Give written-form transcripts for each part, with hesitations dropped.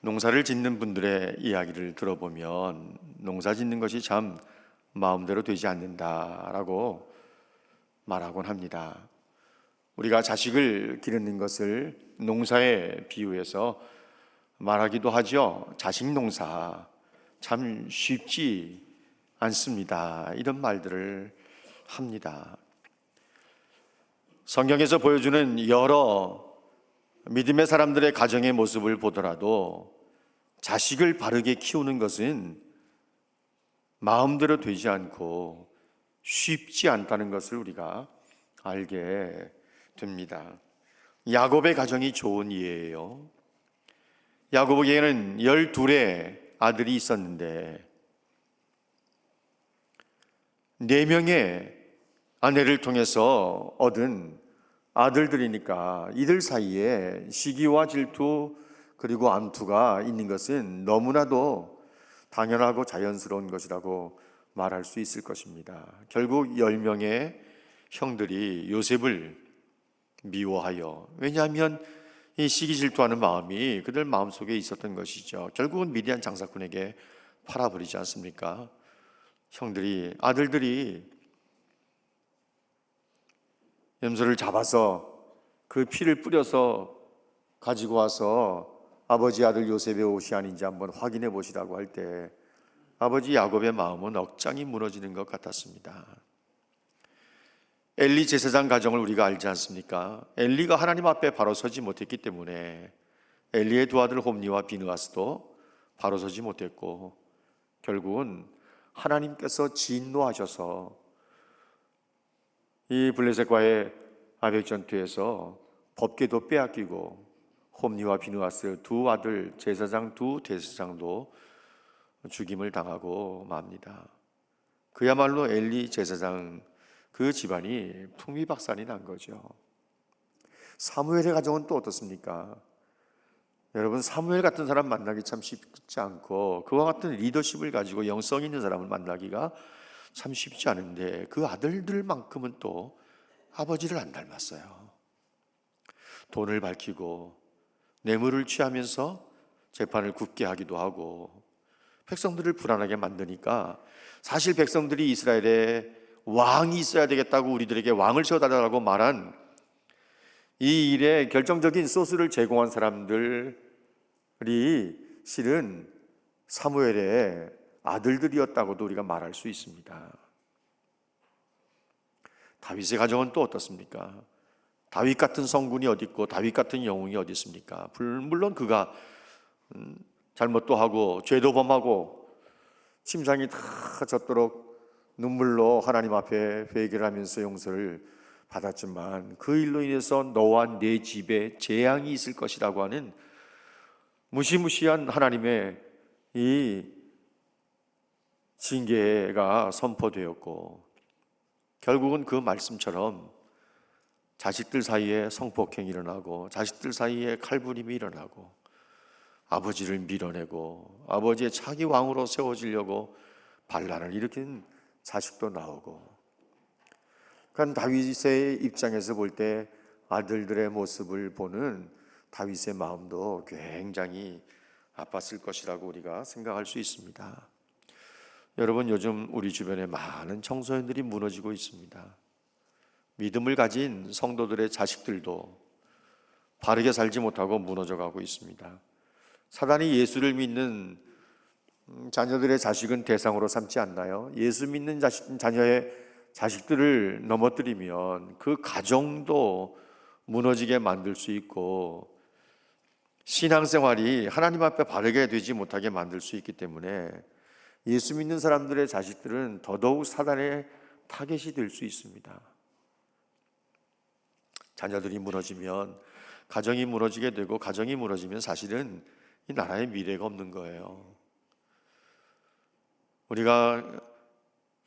농사를 짓는 분들의 이야기를 들어보면 농사 짓는 것이 참 마음대로 되지 않는다라고 말하곤 합니다. 우리가 자식을 기르는 것을 농사에 비유해서 말하기도 하죠. 자식 농사 참 쉽지 않습니다. 이런 말들을 합니다. 성경에서 보여주는 여러 믿음의 사람들의 가정의 모습을 보더라도 자식을 바르게 키우는 것은 마음대로 되지 않고 쉽지 않다는 것을 우리가 알게 됩니다. 야곱의 가정이 좋은 예예요. 야곱에게는 12의 아들이 있었는데 4명의 아내를 통해서 얻은 아들들이니까 이들 사이에 시기와 질투 그리고 암투가 있는 것은 너무나도 당연하고 자연스러운 것이라고 말할 수 있을 것입니다. 결국 10명의 형들이 요셉을 미워하여, 왜냐하면 이 시기 질투하는 마음이 그들 마음속에 있었던 것이죠. 결국은 미디안 장사꾼에게 팔아버리지 않습니까? 아들들이 염소를 잡아서 그 피를 뿌려서 가지고 와서 아버지 아들 요셉의 옷이 아닌지 한번 확인해 보시라고 할 때 아버지 야곱의 마음은 억장이 무너지는 것 같았습니다. 엘리 제사장 가정을 우리가 알지 않습니까? 엘리가 하나님 앞에 바로 서지 못했기 때문에 엘리의 두 아들 홈니와 비느하스도 바로 서지 못했고 결국은 하나님께서 진노하셔서 이 블레셋과의 아벡 전투에서 법궤도 빼앗기고 홈니와 비느하스 두 아들 두 대제사장도 죽임을 당하고 맙니다. 그야말로 엘리 제사장 그 집안이 풍비박산이 난 거죠. 사무엘의 가정은 또 어떻습니까? 여러분, 사무엘 같은 사람 만나기 참 쉽지 않고 그와 같은 리더십을 가지고 영성 있는 사람을 만나기가 참 쉽지 않은데 그 아들들만큼은 또 아버지를 안 닮았어요. 돈을 밝히고 뇌물을 취하면서 재판을 굽게 하기도 하고 백성들을 불안하게 만드니까 사실 백성들이 이스라엘에 왕이 있어야 되겠다고 우리들에게 왕을 세워달라고 말한 이 일에 결정적인 소스를 제공한 사람들이 실은 사무엘의 아들들이었다고도 우리가 말할 수 있습니다. 다윗의 가정은 또 어떻습니까? 다윗 같은 성군이 어디 있고 다윗 같은 영웅이 어디 있습니까? 물론 그가 잘못도 하고 죄도 범하고 심장이 다 젖도록 눈물로 하나님 앞에 회개를 하면서 용서를 받았지만 그 일로 인해서 너와 네 집에 재앙이 있을 것이라고 하는 무시무시한 하나님의 이 징계가 선포되었고 결국은 그 말씀처럼 자식들 사이에 성폭행이 일어나고 자식들 사이에 칼부림이 일어나고 아버지를 밀어내고 아버지의 차기 왕으로 세워지려고 반란을 일으킨 자식도 나오고 그러니까 다윗의 입장에서 볼 때 아들들의 모습을 보는 다윗의 마음도 굉장히 아팠을 것이라고 우리가 생각할 수 있습니다. 여러분, 요즘 우리 주변에 많은 청소년들이 무너지고 있습니다. 믿음을 가진 성도들의 자식들도 바르게 살지 못하고 무너져가고 있습니다. 사단이 예수를 믿는 자녀들의 자식은 대상으로 삼지 않나요? 예수 믿는 자녀의 자식들을 넘어뜨리면 그 가정도 무너지게 만들 수 있고 신앙생활이 하나님 앞에 바르게 되지 못하게 만들 수 있기 때문에 예수 믿는 사람들의 자식들은 더더욱 사단의 타겟이 될 수 있습니다. 자녀들이 무너지면 가정이 무너지게 되고 가정이 무너지면 사실은 이 나라의 미래가 없는 거예요. 우리가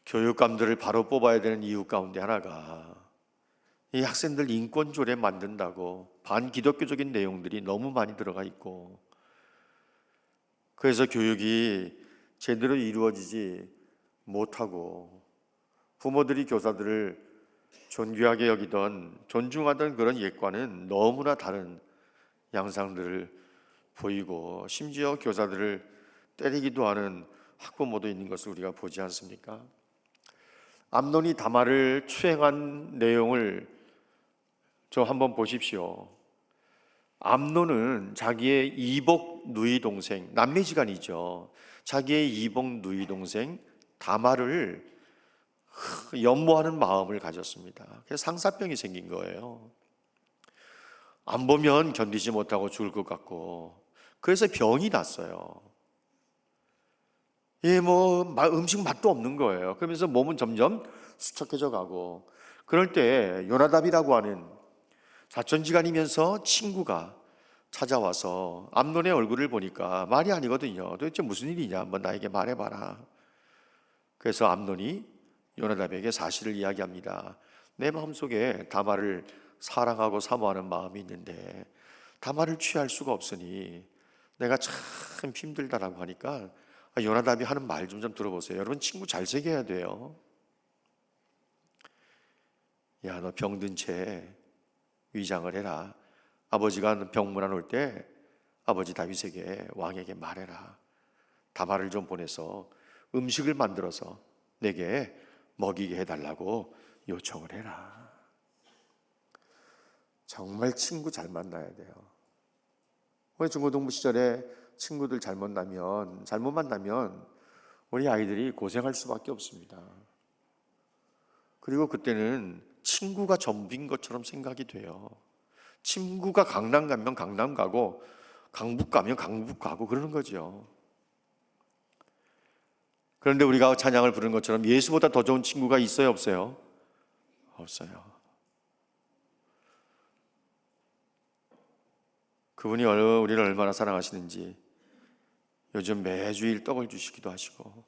교육감들을 바로 뽑아야 되는 이유 가운데 하나가 이 학생들 인권조례 만든다고 반기독교적인 내용들이 너무 많이 들어가 있고 그래서 교육이 제대로 이루어지지 못하고 부모들이 교사들을 존귀하게 여기던 존중하던 그런 옛과는 너무나 다른 양상들을 보이고 심지어 교사들을 때리기도 하는 학부모도 있는 것을 우리가 보지 않습니까? 암논이 다말을 추행한 내용을 저 한번 보십시오. 암논은 자기의 이복 누이 동생, 남매지간이죠. 자기의 이복 누이 동생 다말을 연모하는 마음을 가졌습니다. 그래서 상사병이 생긴 거예요. 안 보면 견디지 못하고 죽을 것 같고, 그래서 병이 났어요. 음식 맛도 없는 거예요. 그러면서 몸은 점점 수척해져 가고, 그럴 때 요나답이라고 하는 사촌지간이면서 친구가 찾아와서 암논의 얼굴을 보니까 말이 아니거든요. 도대체 무슨 일이냐? 한번 나에게 말해봐라. 그래서 암논이 요나답에게 사실을 이야기합니다. 내 마음속에 다말을 사랑하고 사모하는 마음이 있는데 다말을 취할 수가 없으니 내가 참 힘들다라고 하니까 요나답이 하는 말 좀 들어보세요. 여러분, 친구 잘 새겨야 돼요. 야, 너 병든 채 위장을 해라. 아버지가 병문안 올 때 아버지 다윗에게, 왕에게 말해라. 다말을 좀 보내서 음식을 만들어서 내게 먹이게 해달라고 요청을 해라. 정말 친구 잘 만나야 돼요. 우리 중고등부 시절에 친구들 잘못 만나면 우리 아이들이 고생할 수밖에 없습니다. 그리고 그때는 친구가 전부인 것처럼 생각이 돼요. 친구가 강남 가면 강남 가고 강북 가면 강북 가고 그러는 거죠. 그런데 우리가 찬양을 부르는 것처럼 예수보다 더 좋은 친구가 있어요, 없어요? 없어요. 그분이 우리를 얼마나 사랑하시는지 요즘 매주일 떡을 주시기도 하시고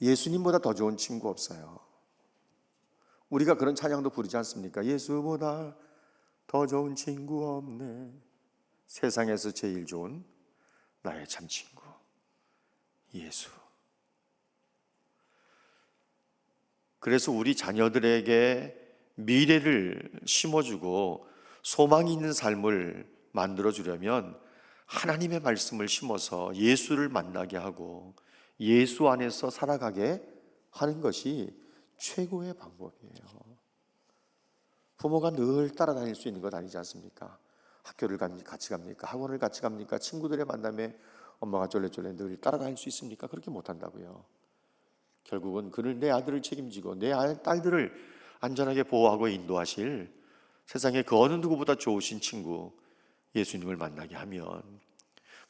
예수님보다 더 좋은 친구 없어요. 우리가 그런 찬양도 부르지 않습니까? 예수보다 더 좋은 친구 없네. 세상에서 제일 좋은 나의 참 친구 예수. 그래서 우리 자녀들에게 미래를 심어주고 소망이 있는 삶을 만들어주려면 하나님의 말씀을 심어서 예수를 만나게 하고 예수 안에서 살아가게 하는 것이 최고의 방법이에요. 부모가 늘 따라다닐 수 있는 것 아니지 않습니까? 학교를 같이 갑니까? 학원을 같이 갑니까? 친구들의 만남에 엄마가 쫄래쫄래 늘 따라다닐 수 있습니까? 그렇게 못한다고요. 결국은 그를, 내 아들을 책임지고 내 딸들을 안전하게 보호하고 인도하실 세상에 그 어느 누구보다 좋으신 친구 예수님을 만나게 하면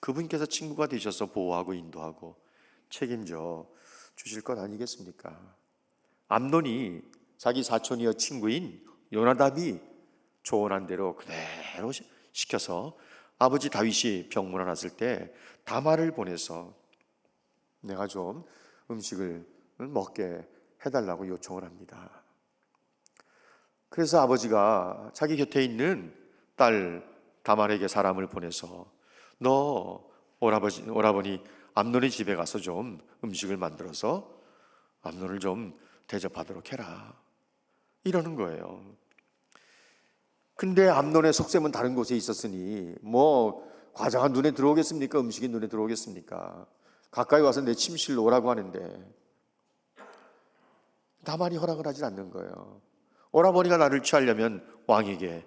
그분께서 친구가 되셔서 보호하고 인도하고 책임져 주실 것 아니겠습니까? 암논이 자기 사촌이여 친구인 요나답이 조언한 대로 그대로 시켜서 아버지 다윗이 병문안 왔을 때 다말을 보내서 내가 좀 음식을 먹게 해달라고 요청을 합니다. 그래서 아버지가 자기 곁에 있는 딸 다말에게 사람을 보내서 너 오라버니 암논의 집에 가서 좀 음식을 만들어서 암논을 좀 대접하도록 해라, 이러는 거예요. 근데 암논의 속셈은 다른 곳에 있었으니 과자가 눈에 들어오겠습니까? 음식이 눈에 들어오겠습니까? 가까이 와서 내 침실로 오라고 하는데 다말이 허락을 하지 않는 거예요. 오라버니가 나를 취하려면 왕에게,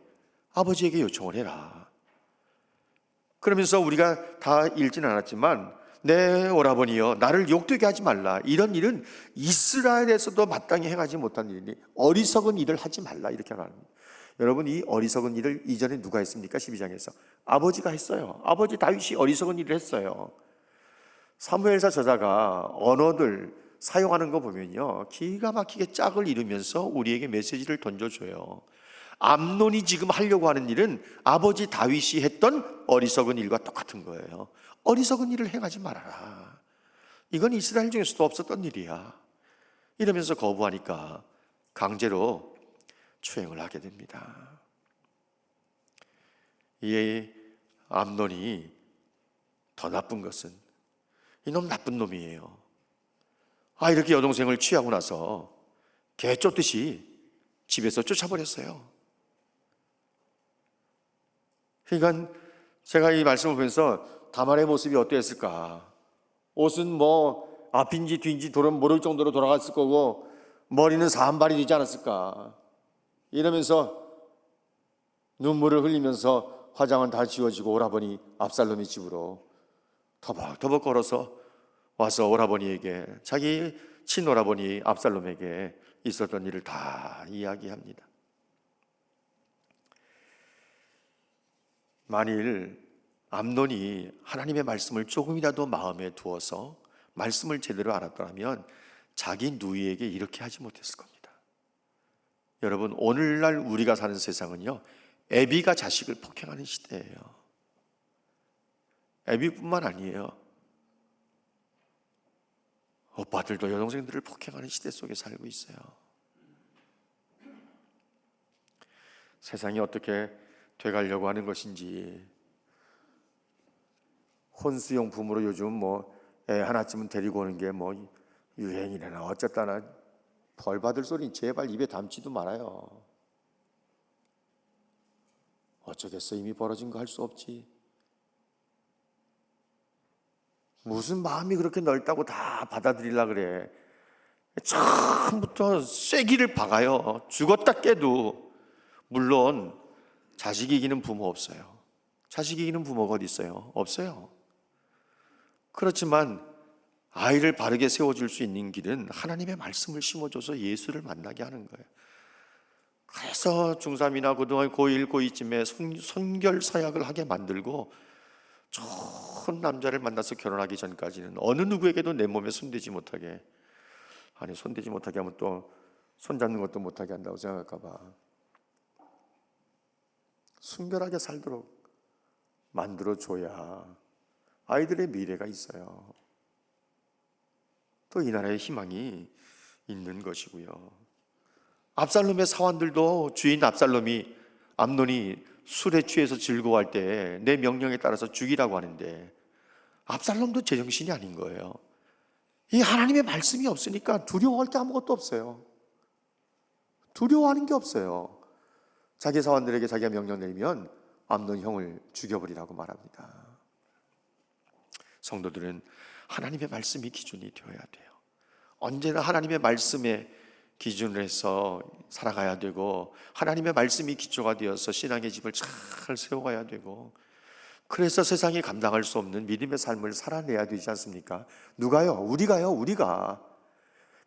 아버지에게 요청을 해라. 그러면서 우리가 다 읽지는 않았지만 내 오라버니여 나를 욕되게 하지 말라. 이런 일은 이스라엘에서도 마땅히 행하지 못한 일이니 어리석은 일을 하지 말라, 이렇게 말합니다. 여러분, 이 어리석은 일을 이전에 누가 했습니까? 12장에서 아버지가 했어요. 아버지 다윗이 어리석은 일을 했어요. 사무엘사 저자가 언어들 사용하는 거 보면요, 기가 막히게 짝을 이루면서 우리에게 메시지를 던져줘요. 암논이 지금 하려고 하는 일은 아버지 다윗이 했던 어리석은 일과 똑같은 거예요. 어리석은 일을 행하지 말아라. 이건 이스라엘 중에서도 없었던 일이야. 이러면서 거부하니까 강제로 추행을 하게 됩니다. 이 암논이 더 나쁜 것은 이놈 나쁜 놈이에요. 이렇게 여동생을 취하고 나서 개 쫓듯이 집에서 쫓아버렸어요. 그러니까 제가 이 말씀을 보면서 다말의 모습이 어땠을까? 옷은 뭐 앞인지 뒤인지 모를 정도로 돌아갔을 거고 머리는 산발이 되지 않았을까? 이러면서 눈물을 흘리면서 화장은 다 지워지고 오라버니 압살롬의 집으로 터벅터벅 걸어서 와서 오라버니에게, 자기 친오라버니 압살롬에게 있었던 일을 다 이야기합니다. 만일 암논이 하나님의 말씀을 조금이라도 마음에 두어서 말씀을 제대로 알았더라면 자기 누이에게 이렇게 하지 못했을 겁니다. 여러분, 오늘날 우리가 사는 세상은요, 애비가 자식을 폭행하는 시대예요. 애비뿐만 아니에요. 오빠들도 여동생들을 폭행하는 시대 속에 살고 있어요. 세상이 어떻게 돼가려고 하는 것인지, 혼수용품으로 요즘 뭐 애 하나쯤은 데리고 오는 게 뭐 유행이래나 어쨌다나 벌 받을 소리 제발 입에 담지도 말아요. 어쩌겠어, 이미 벌어진 거 할 수 없지. 무슨 마음이 그렇게 넓다고 다 받아들이려 그래. 처음부터 쐐기를 박아요. 죽었다 깨도. 물론 자식 이기는 부모 없어요. 자식 이기는 부모가 어디 있어요? 없어요. 그렇지만 아이를 바르게 세워줄 수 있는 길은 하나님의 말씀을 심어줘서 예수를 만나게 하는 거예요. 그래서 중3이나 고등학교 고1, 고2쯤에 선결 서약을 하게 만들고 좋은 남자를 만나서 결혼하기 전까지는 어느 누구에게도 내 몸에 손대지 못하게, 아니 손대지 못하게 하면 또 손잡는 것도 못하게 한다고 생각할까 봐 순결하게 살도록 만들어줘야 아이들의 미래가 있어요. 또 이 나라의 희망이 있는 것이고요. 압살롬의 사환들도 주인 암논이 술에 취해서 즐거워할 때 내 명령에 따라서 죽이라고 하는데 압살롬도 제정신이 아닌 거예요. 이 하나님의 말씀이 없으니까 두려워할 게 아무것도 없어요. 두려워하는 게 없어요. 자기 사환들에게 자기가 명령 내리면 암논 형을 죽여버리라고 말합니다. 성도들은 하나님의 말씀이 기준이 되어야 돼요. 언제나 하나님의 말씀에 기준을 해서 살아가야 되고, 하나님의 말씀이 기초가 되어서 신앙의 집을 잘 세워가야 되고, 그래서 세상이 감당할 수 없는 믿음의 삶을 살아내야 되지 않습니까? 누가요? 우리가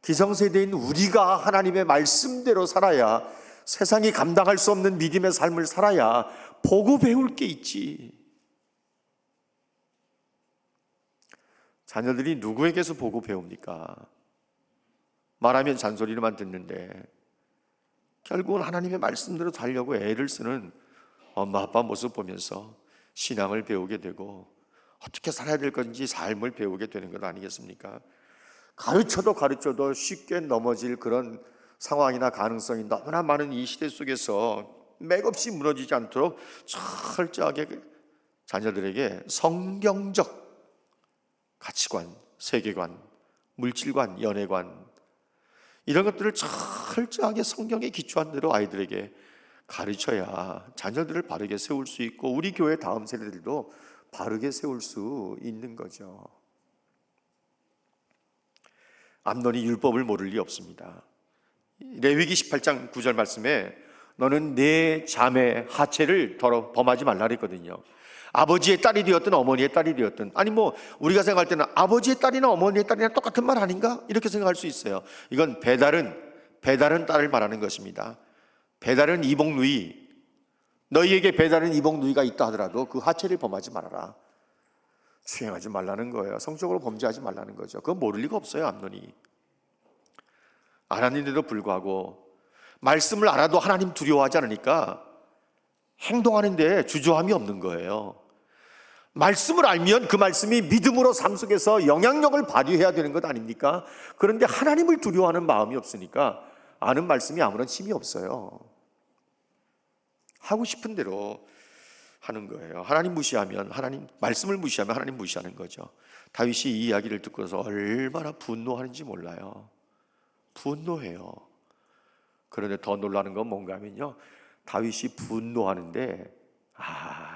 기성세대인 우리가 하나님의 말씀대로 살아야, 세상이 감당할 수 없는 믿음의 삶을 살아야 보고 배울 게 있지. 자녀들이 누구에게서 보고 배웁니까? 말하면 잔소리만 듣는데 결국은 하나님의 말씀대로 살려고 애를 쓰는 엄마 아빠 모습 보면서 신앙을 배우게 되고 어떻게 살아야 될 건지 삶을 배우게 되는 것 아니겠습니까? 가르쳐도 쉽게 넘어질 그런 상황이나 가능성이 너무나 많은 이 시대 속에서 맥없이 무너지지 않도록 철저하게 자녀들에게 성경적 가치관, 세계관, 물질관, 연애관, 이런 것들을 철저하게 성경에 기초한 대로 아이들에게 가르쳐야 자녀들을 바르게 세울 수 있고 우리 교회 다음 세대들도 바르게 세울 수 있는 거죠. 암논이 율법을 모를 리 없습니다. 레위기 18장 9절 말씀에 너는 내 자매 하체를 범하지 말라 그랬거든요. 아버지의 딸이 되었든 어머니의 딸이 되었든, 아니 뭐 우리가 생각할 때는 아버지의 딸이나 어머니의 딸이나 똑같은 말 아닌가? 이렇게 생각할 수 있어요. 이건 배다른 딸을 말하는 것입니다. 배다른 이복 누이, 너희에게 배다른 이복 누이가 있다 하더라도 그 하체를 범하지 말아라. 추행하지 말라는 거예요. 성적으로 범죄하지 말라는 거죠. 그건 모를 리가 없어요. 암논이 알았는데도 불구하고 말씀을 알아도 하나님 두려워하지 않으니까 행동하는데 주저함이 없는 거예요. 말씀을 알면 그 말씀이 믿음으로 삶 속에서 영향력을 발휘해야 되는 것 아닙니까? 그런데 하나님을 두려워하는 마음이 없으니까 아는 말씀이 아무런 힘이 없어요. 하고 싶은 대로 하는 거예요. 하나님 무시하면, 하나님 말씀을 무시하면 하나님 무시하는 거죠. 다윗이 이 이야기를 듣고서 얼마나 분노하는지 몰라요. 분노해요. 그런데 더 놀라는 건 뭔가 하면요, 다윗이 분노하는데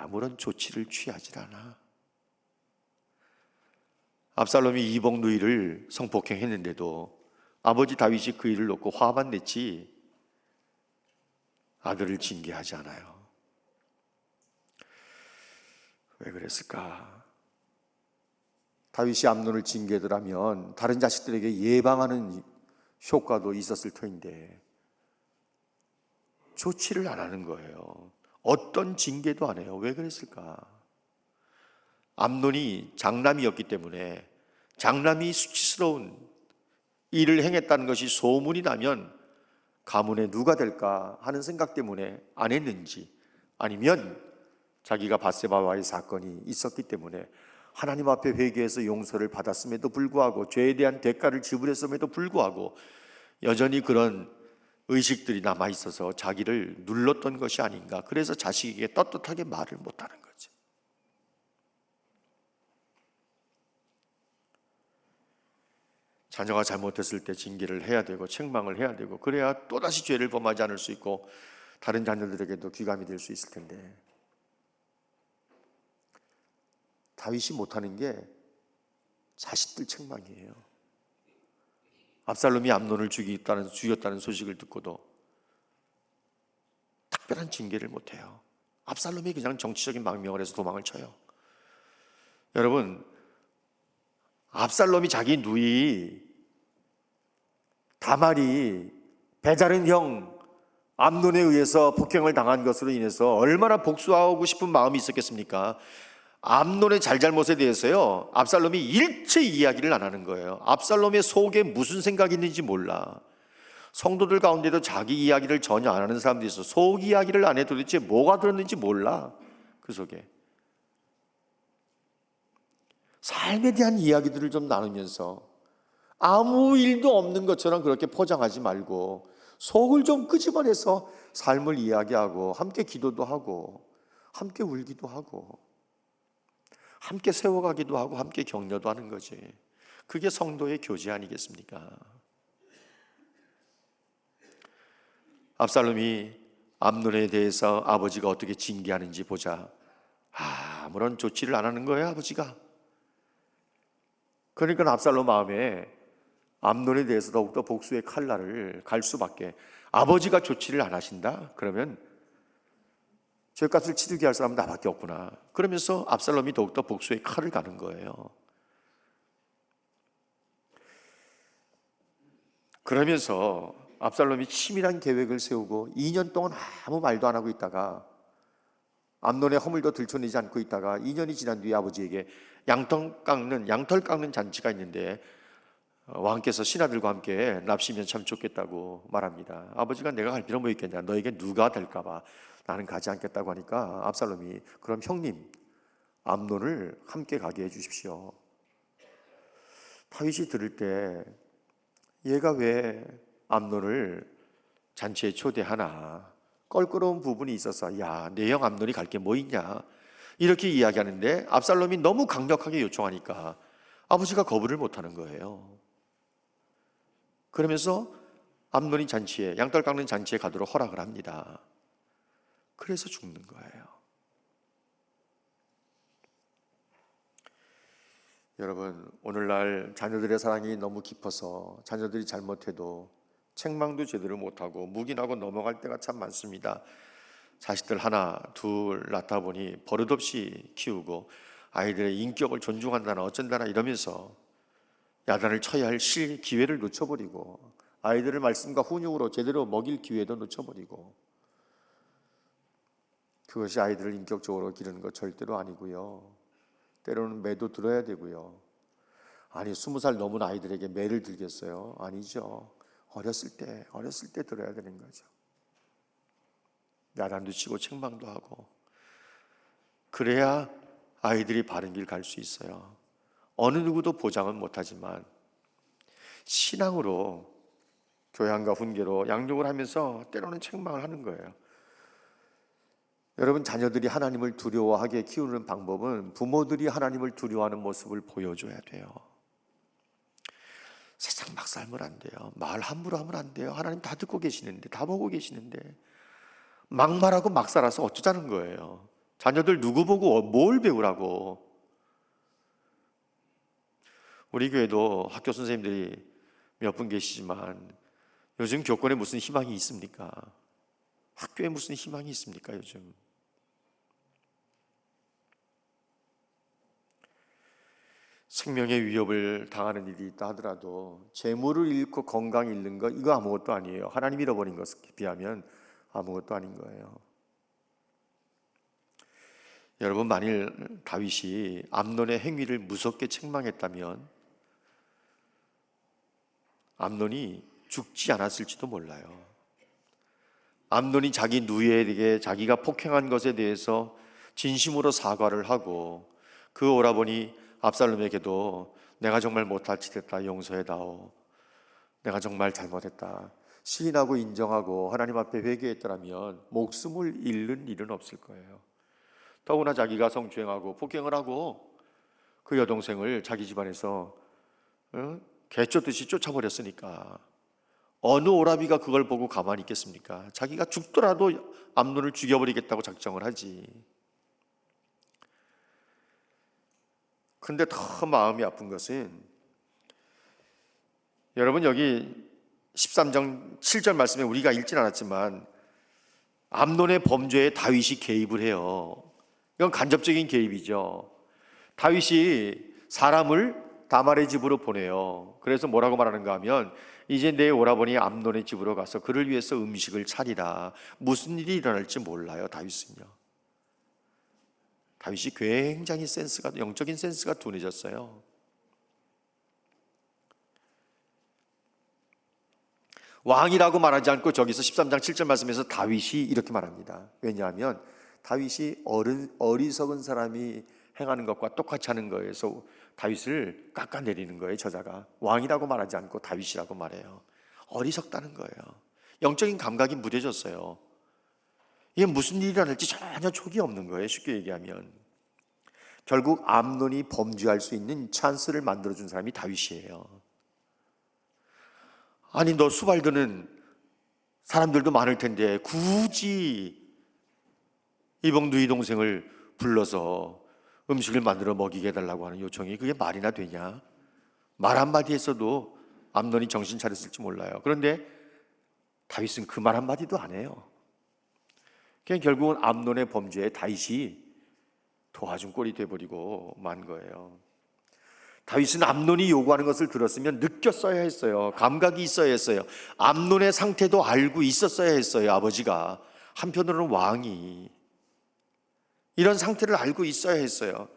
아무런 조치를 취하지 않아. 압살롬이 이복 누이를 성폭행했는데도 아버지 다윗이 그 일을 놓고 화만 냈지 아들을 징계하지 않아요. 왜 그랬을까? 다윗이 암논을 징계더라면 다른 자식들에게 예방하는 효과도 있었을 터인데 조치를 안 하는 거예요. 어떤 징계도 안 해요. 왜 그랬을까? 암논이 장남이었기 때문에 장남이 수치스러운 일을 행했다는 것이 소문이 나면 가문의 누가 될까 하는 생각 때문에 안 했는지, 아니면 자기가 밧세바와의 사건이 있었기 때문에 하나님 앞에 회개해서 용서를 받았음에도 불구하고 죄에 대한 대가를 지불했음에도 불구하고 여전히 그런 의식들이 남아 있어서 자기를 눌렀던 것이 아닌가. 그래서 자식에게 떳떳하게 말을 못하는 거죠. 자녀가 잘못했을 때 징계를 해야 되고 책망을 해야 되고 그래야 또다시 죄를 범하지 않을 수 있고 다른 자녀들에게도 귀감이 될 수 있을 텐데 다윗이 못하는 게 자식들 책망이에요. 압살롬이 암논을 죽였다는 소식을 듣고도 특별한 징계를 못해요. 압살롬이 그냥 정치적인 망명을 해서 도망을 쳐요. 여러분, 압살롬이 자기 누이 다말이 배다른 형 암논에 의해서 폭행을 당한 것으로 인해서 얼마나 복수하고 싶은 마음이 있었겠습니까? 암논의 잘잘못에 대해서요, 압살롬이 일체 이야기를 안 하는 거예요. 압살롬의 속에 무슨 생각이 있는지 몰라. 성도들 가운데도 자기 이야기를 전혀 안 하는 사람들이 있어. 속 이야기를 안 해. 도대체 뭐가 들었는지 몰라. 그 속에 삶에 대한 이야기들을 좀 나누면서 아무 일도 없는 것처럼 그렇게 포장하지 말고 속을 좀 끄집어내서 삶을 이야기하고 함께 기도도 하고 함께 울기도 하고 함께 세워가기도 하고 함께 격려도 하는 거지. 그게 성도의 교제 아니겠습니까? 압살롬이 암논에 대해서 아버지가 어떻게 징계하는지 보자. 아무런 조치를 안 하는 거예요, 아버지가. 그러니까 압살롬 마음에 암논에 대해서 더욱더 복수의 칼날을 갈 수밖에. 아버지가 조치를 안 하신다? 그러면 죄값을 치르게 할 사람은 나밖에 없구나. 그러면서 압살롬이 더욱더 복수의 칼을 가는 거예요. 그러면서 압살롬이 치밀한 계획을 세우고 2년 동안 아무 말도 안 하고 있다가 암논의 허물도 들춰내지 않고 있다가 2년이 지난 뒤에 아버지에게 양털 깎는 잔치가 있는데 왕께서 신하들과 함께 납시면 참 좋겠다고 말합니다. 아버지가 내가 갈 필요 뭐 있겠냐, 너에게 누가 될까 봐 나는 가지 않겠다고 하니까 압살롬이 그럼 형님 암논을 함께 가게 해주십시오. 다윗이 들을 때 얘가 왜 암논을 잔치에 초대하나 껄끄러운 부분이 있어서 야, 내 형 암논이 갈 게 뭐 있냐 이렇게 이야기하는데 압살롬이 너무 강력하게 요청하니까 아버지가 거부를 못하는 거예요. 그러면서 암논이 잔치에, 양털 깎는 잔치에 가도록 허락을 합니다. 그래서 죽는 거예요. 여러분, 오늘날 자녀들의 사랑이 너무 깊어서 자녀들이 잘못해도 책망도 제대로 못하고 묵인하고 넘어갈 때가 참 많습니다. 자식들 하나 둘 낳다 보니 버릇없이 키우고 아이들의 인격을 존중한다나 어쩐다나 이러면서 야단을 쳐야 할 기회를 놓쳐버리고 아이들을 말씀과 훈육으로 제대로 먹일 기회도 놓쳐버리고 그것이 아이들을 인격적으로 기르는 것 절대로 아니고요. 때로는 매도 들어야 되고요. 아니 20살 넘은 아이들에게 매를 들겠어요? 아니죠. 어렸을 때 들어야 되는 거죠. 야단도 치고 책망도 하고 그래야 아이들이 바른 길 갈 수 있어요. 어느 누구도 보장은 못하지만 신앙으로 교양과 훈계로 양육을 하면서 때로는 책망을 하는 거예요. 여러분, 자녀들이 하나님을 두려워하게 키우는 방법은 부모들이 하나님을 두려워하는 모습을 보여줘야 돼요. 세상 막 살면 안 돼요. 말 함부로 하면 안 돼요. 하나님 다 듣고 계시는데, 다 보고 계시는데 막 말하고 막 살아서 어쩌자는 거예요. 자녀들 누구 보고 뭘 배우라고. 우리 교회도 학교 선생님들이 몇 분 계시지만 요즘 교권에 무슨 희망이 있습니까? 학교에 무슨 희망이 있습니까 요즘? 생명의 위협을 당하는 일이 있다 하더라도 재물을 잃고 건강 잃는 거 이거 아무것도 아니에요. 하나님 잃어버린 것에 비하면 아무것도 아닌 거예요. 여러분, 만일 다윗이 암논의 행위를 무섭게 책망했다면 암논이 죽지 않았을지도 몰라요. 암논이 자기 누이에게 자기가 폭행한 것에 대해서 진심으로 사과를 하고 그 오라버니 압살롬에게도 내가 정말 못할 짓 했다, 용서해다오, 내가 정말 잘못했다 시인하고 인정하고 하나님 앞에 회개했더라면 목숨을 잃는 일은 없을 거예요. 더구나 자기가 성추행하고 폭행을 하고 그 여동생을 자기 집안에서 개쫓듯이 쫓아버렸으니까 어느 오라비가 그걸 보고 가만히 있겠습니까? 자기가 죽더라도 암논을 죽여버리겠다고 작정을 하지. 근데 더 마음이 아픈 것은 여러분, 여기 13장 7절 말씀에 우리가 읽진 않았지만 암논의 범죄에 다윗이 개입을 해요. 이건 간접적인 개입이죠. 다윗이 사람을 다말의 집으로 보내요. 그래서 뭐라고 말하는가 하면 이제 내 오라버니 암논의 집으로 가서 그를 위해서 음식을 차리라. 무슨 일이 일어날지 몰라요. 다윗은요. 다윗이 굉장히 영적인 센스가 둔해졌어요. 왕이라고 말하지 않고 저기서 13장 7절 말씀에서 다윗이 이렇게 말합니다. 왜냐하면 다윗이 어리석은 사람이 행하는 것과 똑같이 하는 거에서 다윗을 깎아내리는 거예요. 저자가 왕이라고 말하지 않고 다윗이라고 말해요. 어리석다는 거예요. 영적인 감각이 무뎌졌어요. 이게 무슨 일이 일어날지 전혀 촉이 없는 거예요. 쉽게 얘기하면 결국 암논이 범죄할 수 있는 찬스를 만들어준 사람이 다윗이에요. 아니, 너 수발드는 사람들도 많을 텐데 굳이 이봉 누이 동생을 불러서 음식을 만들어 먹이게 해달라고 하는 요청이 그게 말이나 되냐? 말 한마디 했어도 암논이 정신 차렸을지 몰라요. 그런데 다윗은 그 말 한마디도 안 해요. 그냥 결국은 암논의 범죄에 다윗이 도와준 꼴이 돼버리고 만 거예요. 다윗은 암논이 요구하는 것을 들었으면 느꼈어야 했어요. 감각이 있어야 했어요. 암논의 상태도 알고 있었어야 했어요. 아버지가. 한편으로는 왕이 이런 상태를 알고 있어야 했어요.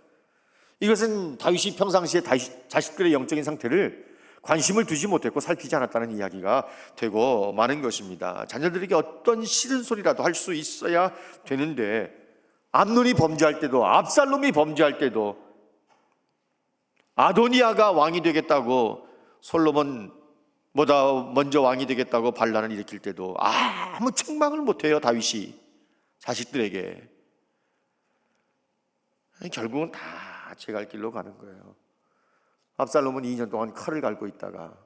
이것은 다윗이 평상시에 자식들의 영적인 상태를 관심을 두지 못했고 살피지 않았다는 이야기가 되고 마는 것입니다. 자녀들에게 어떤 싫은 소리라도 할 수 있어야 되는데 암논이 범죄할 때도 압살롬이 범죄할 때도 아도니아가 왕이 되겠다고 솔로몬보다 먼저 왕이 되겠다고 반란을 일으킬 때도 아무 책망을 못해요. 다윗이 자식들에게. 결국은 다 제갈 길로 가는 거예요. 압살롬은 2년 동안 칼을 갈고 있다가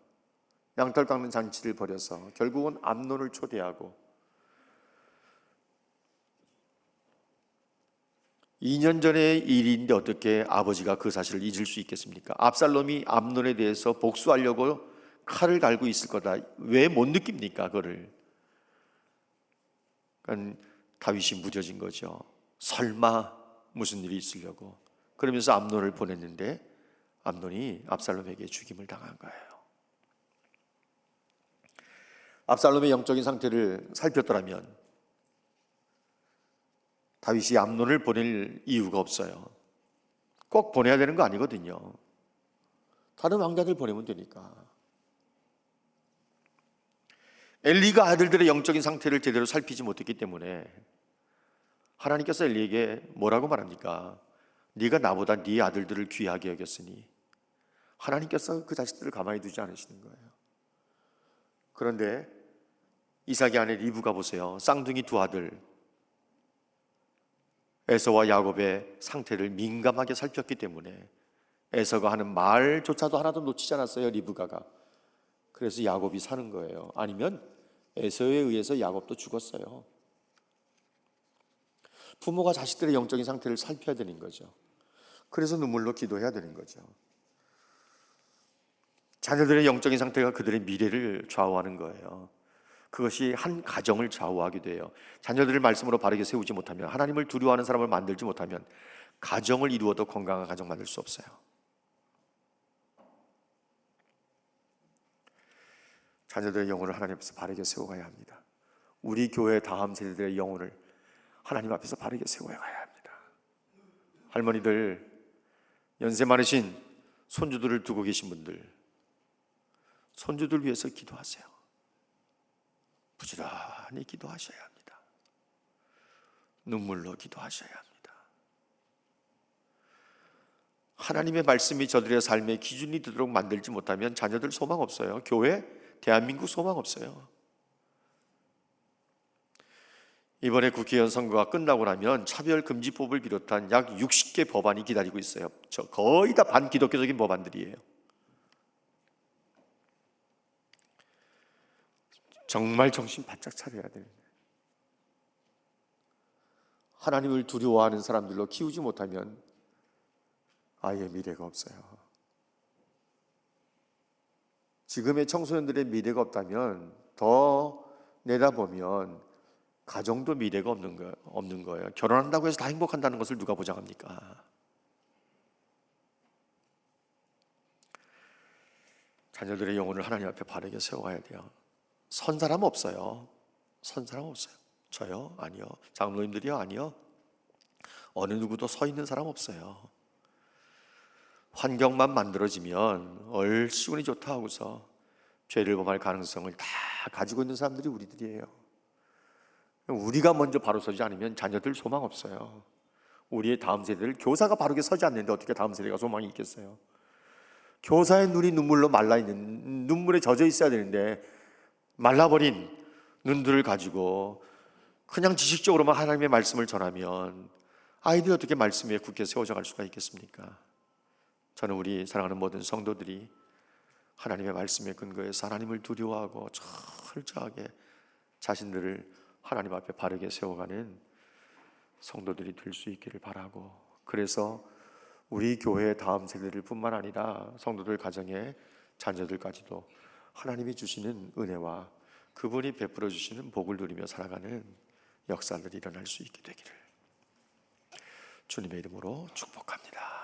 양털 깎는 잔치를 벌여서 결국은 암논을 초대하고 2년 전의 일인데 어떻게 아버지가 그 사실을 잊을 수 있겠습니까? 압살롬이 암논에 대해서 복수하려고 칼을 갈고 있을 거다. 왜 못 느낍니까? 그거를. 그러니까 다윗이 무뎌진 거죠. 설마 무슨 일이 있으려고. 그러면서 암논을 보냈는데 암논이 압살롬에게 죽임을 당한 거예요. 압살롬의 영적인 상태를 살폈더라면 다윗이 암논을 보낼 이유가 없어요. 꼭 보내야 되는 거 아니거든요. 다른 왕자들 보내면 되니까. 엘리가 아들들의 영적인 상태를 제대로 살피지 못했기 때문에 하나님께서 엘리에게 뭐라고 말합니까? 네가 나보다 네 아들들을 귀하게 여겼으니. 하나님께서 그 자식들을 가만히 두지 않으시는 거예요. 그런데 이삭의 아내 리브가 보세요. 쌍둥이 두 아들 에서와 야곱의 상태를 민감하게 살폈기 때문에 에서가 하는 말조차도 하나도 놓치지 않았어요. 리브가가. 그래서 야곱이 사는 거예요. 아니면 에서에 의해서 야곱도 죽었어요. 부모가 자식들의 영적인 상태를 살펴야 되는 거죠. 그래서 눈물로 기도해야 되는 거죠. 자녀들의 영적인 상태가 그들의 미래를 좌우하는 거예요. 그것이 한 가정을 좌우하게 돼요. 자녀들을 말씀으로 바르게 세우지 못하면, 하나님을 두려워하는 사람을 만들지 못하면 가정을 이루어도 건강한 가정 만들 수 없어요. 자녀들의 영혼을 하나님 앞에서 바르게 세워가야 합니다. 우리 교회 다음 세대들의 영혼을 하나님 앞에서 바르게 세워가야 합니다. 할머니들, 연세 많으신 손주들을 두고 계신 분들, 손주들 위해서 기도하세요. 부지런히 기도하셔야 합니다. 눈물로 기도하셔야 합니다. 하나님의 말씀이 저들의 삶의 기준이 되도록 만들지 못하면 자녀들 소망 없어요. 교회, 대한민국 소망 없어요. 이번에 국회의원 선거가 끝나고 나면 차별금지법을 비롯한 약 60개 법안이 기다리고 있어요. 거의 다 반기독교적인 법안들이에요. 정말 정신 바짝 차려야 되는데, 하나님을 두려워하는 사람들로 키우지 못하면 아예 미래가 없어요. 지금의 청소년들의 미래가 없다면 더 내다보면 가정도 미래가 없는 거예요. 결혼한다고 해서 다 행복한다는 것을 누가 보장합니까? 자녀들의 영혼을 하나님 앞에 바르게 세워가야 돼요. 선 사람 없어요. 선 사람 없어요. 저요? 아니요. 장로님들이요? 아니요. 어느 누구도 서 있는 사람 없어요. 환경만 만들어지면 얼씨구니 좋다 하고서 죄를 범할 가능성을 다 가지고 있는 사람들이 우리들이에요. 우리가 먼저 바로 서지 않으면 자녀들 소망 없어요. 우리의 다음 세대를, 교사가 바르게 서지 않는데 어떻게 다음 세대가 소망이 있겠어요? 교사의 눈이 눈물로 말라있는, 눈물에 젖어 있어야 되는데 말라버린 눈들을 가지고 그냥 지식적으로만 하나님의 말씀을 전하면 아이들이 어떻게 말씀 위에 굳게 세워져 갈 수가 있겠습니까? 저는 우리 사랑하는 모든 성도들이 하나님의 말씀에 근거해서 하나님을 두려워하고 철저하게 자신들을 하나님 앞에 바르게 세워가는 성도들이 될 수 있기를 바라고, 그래서 우리 교회의 다음 세대들 뿐만 아니라 성도들 가정의 자녀들까지도 하나님이 주시는 은혜와 그분이 베풀어 주시는 복을 누리며 살아가는 역사들이 일어날 수 있게 되기를 주님의 이름으로 축복합니다.